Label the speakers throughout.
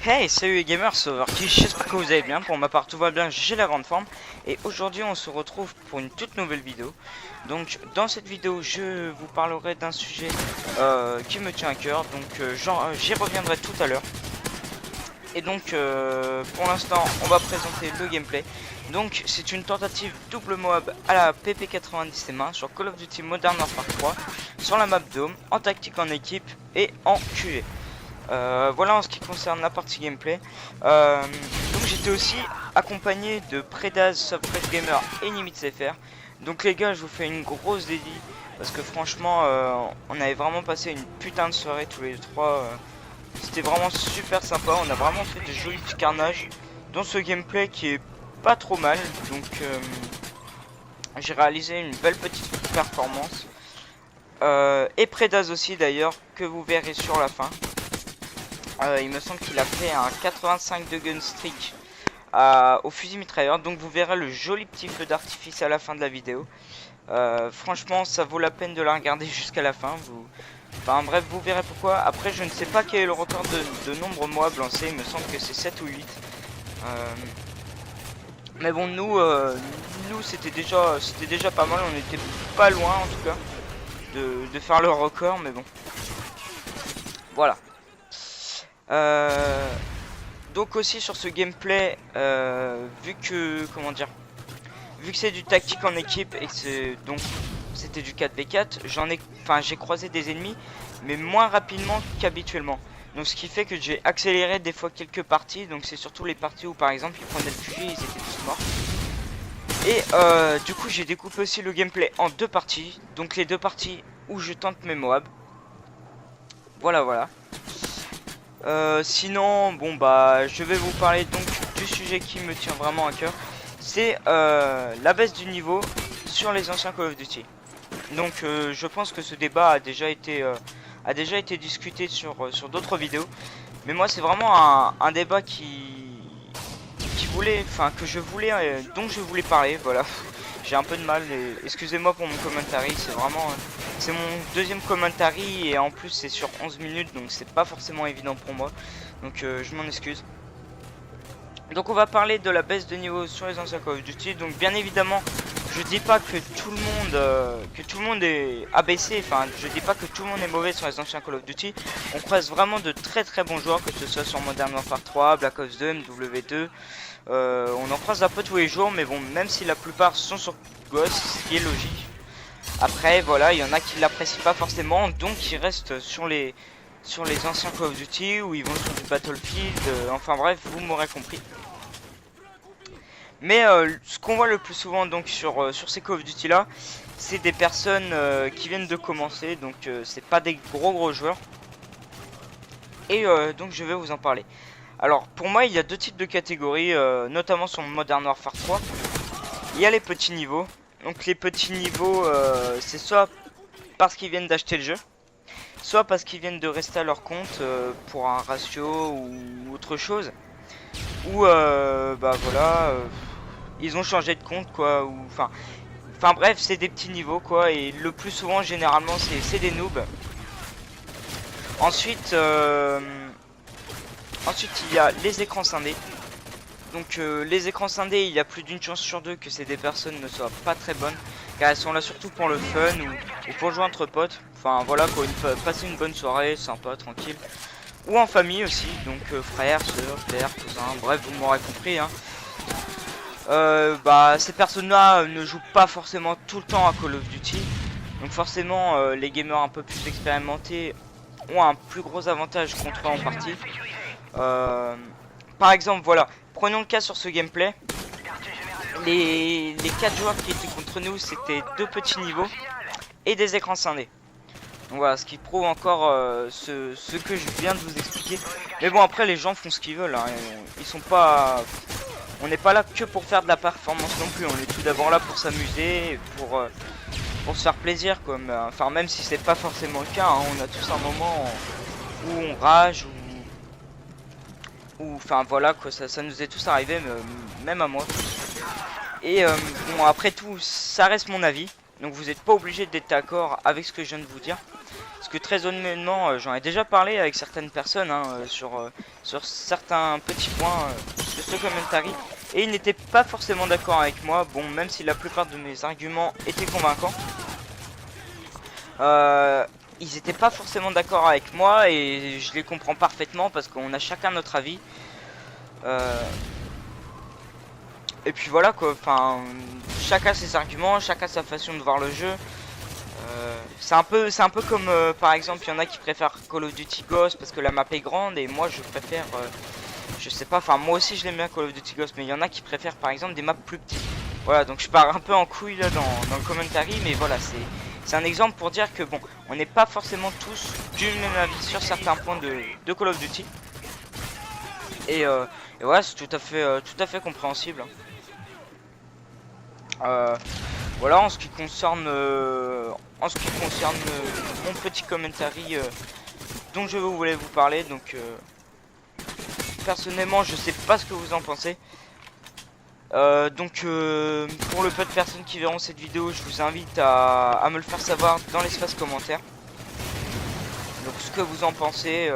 Speaker 1: Hey, salut les gamers, c'est Overkill, j'espère que vous allez bien. Pour ma part tout va bien, j'ai la grande forme. Et aujourd'hui on se retrouve pour une toute nouvelle vidéo. Donc dans cette vidéo je vous parlerai d'un sujet qui me tient à cœur. Donc j'y reviendrai tout à l'heure. Et donc pour l'instant on va présenter le gameplay. Donc c'est une tentative double Moab à la PP90 sur Call of Duty Modern Warfare 3, sur la map Dome, en tactique en équipe et en QG. Voilà en ce qui concerne la partie gameplay. Donc j'étais aussi accompagné de Predaz, Subfresh Gamer et Nimitz FR. Donc les gars, je vous fais une grosse dédie parce que franchement on avait vraiment passé une putain de soirée tous les trois. C'était vraiment super sympa, on a vraiment fait des jolis petits carnages dans ce gameplay qui est pas trop mal. Donc j'ai réalisé une belle petite performance. Et Predaz aussi d'ailleurs, que vous verrez sur la fin. Il me semble qu'il a fait un 85 de gun streak au fusil mitrailleur. Donc vous verrez le joli petit feu d'artifice à la fin de la vidéo. Franchement ça vaut la peine de la regarder jusqu'à la fin. Enfin bref, vous verrez pourquoi. Après je ne sais pas quel est le record de nombre Moab lancé. Il me semble que c'est 7 ou 8. Mais bon, nous c'était déjà pas mal. On était pas loin en tout cas de faire le record. Mais bon, voilà. Donc aussi sur ce gameplay, vu que c'est du tactique en équipe et que c'était du 4v4, j'ai croisé des ennemis mais moins rapidement qu'habituellement. Donc ce qui fait que j'ai accéléré des fois quelques parties. Donc c'est surtout les parties où par exemple ils prenaient le QG, ils étaient tous morts. Et du coup j'ai découpé aussi le gameplay en deux parties. Donc les deux parties où je tente mes Moab. Voilà. Sinon, bon bah je vais vous parler donc du sujet qui me tient vraiment à cœur. C'est la baisse du niveau sur les anciens Call of Duty. Donc je pense que ce débat a déjà été discuté sur d'autres vidéos. Mais moi c'est vraiment un débat dont je voulais parler. Voilà. J'ai un peu de mal, excusez-moi pour mon commentary, c'est mon deuxième commentary et en plus c'est sur 11 minutes donc c'est pas forcément évident pour moi. Donc je m'en excuse. Donc on va parler de la baisse de niveau sur les anciens Call of Duty. Donc bien évidemment, je dis pas que tout le monde est abaissé, enfin je dis pas que tout le monde est mauvais sur les anciens Call of Duty. On croise vraiment de très bons joueurs, que ce soit sur Modern Warfare 3, Black Ops 2, MW2. On en croise un peu tous les jours, mais bon, même si la plupart sont sur Ghost, ce qui est logique. Après, voilà, il y en a qui l'apprécient pas forcément, donc ils restent sur les anciens Call of Duty ou ils vont sur du Battlefield. Enfin bref, vous m'aurez compris. Mais ce qu'on voit le plus souvent donc sur ces Call of Duty là, c'est des personnes qui viennent de commencer, donc c'est pas des gros joueurs. Et donc je vais vous en parler. Alors pour moi il y a deux types de catégories, notamment sur Modern Warfare 3. Il y a les petits niveaux. Donc les petits niveaux c'est soit parce qu'ils viennent d'acheter le jeu, soit parce qu'ils viennent de rester à leur compte pour un ratio ou autre chose. Ou bah voilà, ils ont changé de compte quoi, ou enfin bref, c'est des petits niveaux quoi, et le plus souvent généralement c'est des noobs. Ensuite il y a les écrans scindés. Donc les écrans scindés, il y a plus d'une chance sur deux que ces des personnes ne soient pas très bonnes, car elles sont là surtout pour le fun ou pour jouer entre potes. Enfin voilà quoi, passer une bonne soirée, sympa, tranquille. Ou en famille aussi, donc frères, soeurs, père, cousins, bref vous m'aurez compris hein. Bah ces personnes là ne jouent pas forcément tout le temps à Call of Duty. Donc forcément les gamers un peu plus expérimentés ont un plus gros avantage contre eux en partie. Par exemple voilà, prenons le cas sur ce gameplay. Les 4 joueurs qui étaient contre nous, c'était deux petits niveaux et des écrans scindés. Donc voilà, ce qui prouve encore ce que je viens de vous expliquer. Mais bon après les gens font ce qu'ils veulent hein. Ils sont pas... On n'est pas là que pour faire de la performance non plus. On est tout d'abord là pour s'amuser, pour se faire plaisir quoi. Enfin même si c'est pas forcément le cas hein. On a tous un moment où on rage ou enfin voilà quoi, ça nous est tous arrivé, même à moi. Et bon après tout ça reste mon avis, donc vous n'êtes pas obligé d'être d'accord avec ce que je viens de vous dire. Ce que très honnêtement, j'en ai déjà parlé avec certaines personnes hein, sur certains petits points de ce commentary. Et ils n'étaient pas forcément d'accord avec moi. Bon, même si la plupart de mes arguments étaient convaincants. Ils n'étaient pas forcément d'accord avec moi et je les comprends parfaitement parce qu'on a chacun notre avis. Et puis voilà quoi, enfin, chacun ses arguments, chacun sa façon de voir le jeu. C'est un peu comme par exemple, il y en a qui préfèrent Call of Duty Ghost parce que la map est grande et moi je préfère, je sais pas, enfin moi aussi je l'aime bien Call of Duty Ghost, mais il y en a qui préfèrent par exemple des maps plus petites. Voilà, donc je pars un peu en couille là dans le commentary, mais voilà, c'est un exemple pour dire que bon, on n'est pas forcément tous du même avis sur certains points de Call of Duty. Et voilà, c'est tout à fait compréhensible. Voilà, en ce qui concerne mon petit commentary dont je voulais vous parler, donc personnellement je sais pas ce que vous en pensez. Donc pour le peu de personnes qui verront cette vidéo, je vous invite à me le faire savoir dans l'espace commentaire. Donc ce que vous en pensez,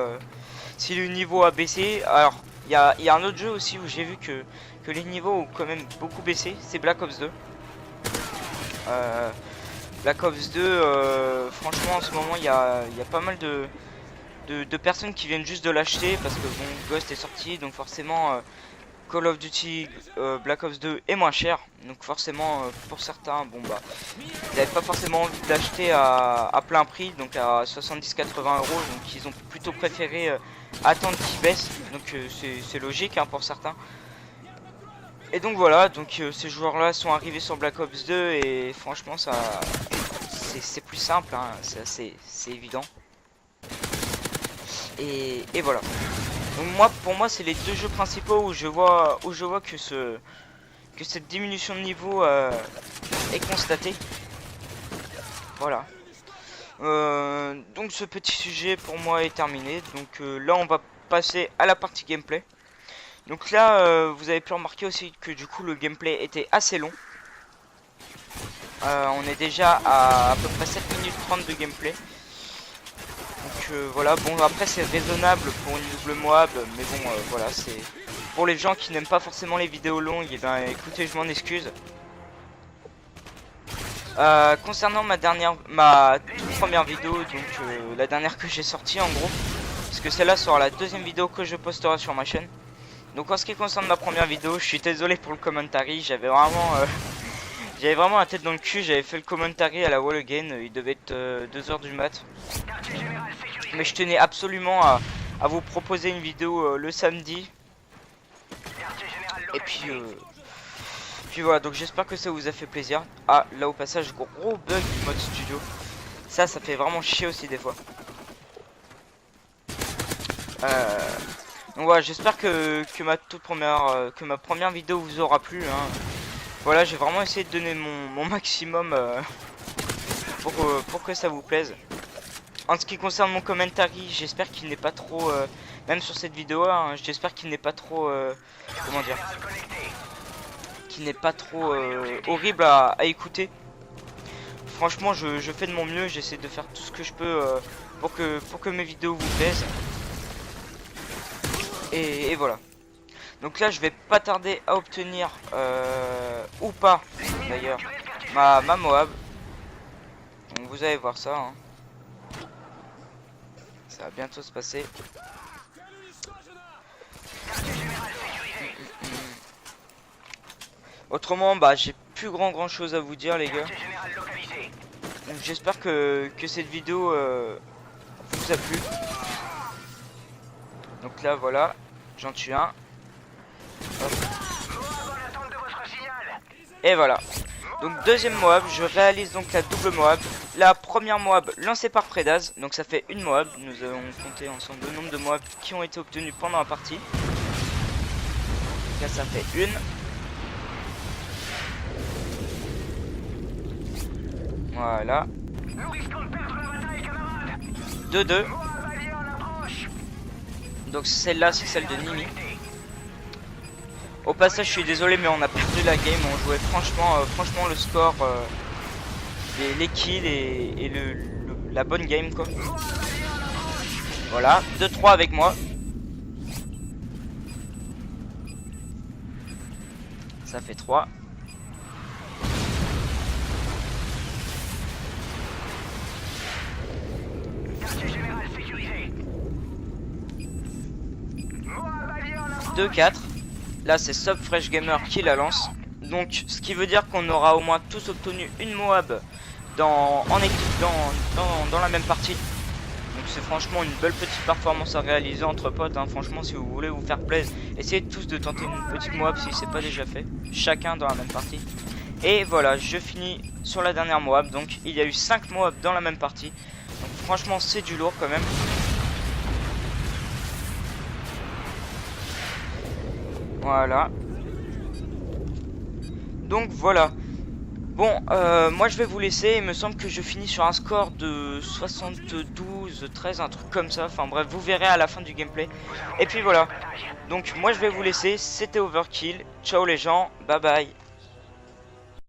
Speaker 1: si le niveau a baissé. Alors il y a un autre jeu aussi où j'ai vu que les niveaux ont quand même beaucoup baissé, c'est Black Ops 2. Black Ops 2, franchement en ce moment il y a pas mal de personnes qui viennent juste de l'acheter parce que bon, Ghost est sorti, donc forcément Call of Duty Black Ops 2 est moins cher, donc forcément pour certains, bon bah, ils n'avaient pas forcément envie de l'acheter à plein prix, donc à 70-80 euros, donc ils ont plutôt préféré attendre qu'il baisse, donc c'est logique hein, pour certains. Et donc voilà, donc ces joueurs là sont arrivés sur Black Ops 2 et franchement ça c'est plus simple, hein, c'est évident. Et voilà. Donc pour moi c'est les deux jeux principaux où je vois que cette diminution de niveau est constatée. Voilà. Donc ce petit sujet pour moi est terminé. Donc là on va passer à la partie gameplay. Donc là vous avez pu remarquer aussi que du coup le gameplay était assez long. On est déjà à peu près 7 minutes 30 de gameplay. Donc voilà, bon après c'est raisonnable pour une double Moab, mais bon voilà, c'est pour les gens qui n'aiment pas forcément les vidéos longues, et ben écoutez, je m'en excuse. Concernant ma toute première vidéo, donc la dernière que j'ai sortie en gros, parce que celle-là sera la deuxième vidéo que je posterai sur ma chaîne. Donc en ce qui concerne ma première vidéo, je suis désolé pour le commentary, j'avais vraiment la tête dans le cul, j'avais fait le commentary à la wall again, il devait être 2h du mat. Mais je tenais absolument à vous proposer une vidéo le samedi. Et puis voilà, donc j'espère que ça vous a fait plaisir. Ah, là au passage, gros bug du mode studio. Ça fait vraiment chier aussi des fois. Donc voilà, j'espère que ma première vidéo vous aura plu. Hein. Voilà, j'ai vraiment essayé de donner mon maximum pour que ça vous plaise. En ce qui concerne mon commentary, j'espère qu'il n'est pas trop, même sur cette vidéo, hein, j'espère qu'il n'est pas trop, comment dire, qu'il n'est pas trop horrible à écouter. Franchement, je fais de mon mieux, j'essaie de faire tout ce que je peux pour que mes vidéos vous plaisent. Et voilà. Donc là, je vais pas tarder à obtenir, ou pas, d'ailleurs, ma Moab. Donc vous allez voir ça, hein. Ça va bientôt se passer. Autrement, bah j'ai plus grand chose à vous dire les gars. J'espère que cette vidéo vous a plu. Donc là voilà, j'en tue un. Hop. Et voilà. Donc deuxième Moab, je réalise donc la double Moab. La première Moab lancée par Predaz, donc ça fait une Moab. Nous avons compté ensemble le nombre de Moab qui ont été obtenus pendant la partie. Donc là ça fait une. Voilà. 2-2. Donc celle-là c'est celle de Nimi. Au passage je suis désolé mais on a perdu la game, on jouait franchement le score, les kills et la bonne game quoi. Voilà, 2-3 avec moi. Ça fait 3. « 2-4. Là c'est Sub Fresh Gamer qui la lance. Donc ce qui veut dire qu'on aura au moins tous obtenu une Moab en équipe dans la même partie. Donc c'est franchement une belle petite performance à réaliser entre potes hein. Franchement si vous voulez vous faire plaisir, essayez tous de tenter une petite Moab si c'est pas déjà fait. Chacun dans la même partie. Et voilà, je finis sur la dernière Moab. Donc il y a eu 5 Moab dans la même partie. Donc franchement c'est du lourd quand même. Voilà. Donc voilà. Bon, moi je vais vous laisser. Il me semble que je finis sur un score de 72-13, un truc comme ça. Enfin bref, vous verrez à la fin du gameplay. Et puis voilà. Donc moi je vais vous laisser. C'était Overkill. Ciao les gens. Bye bye.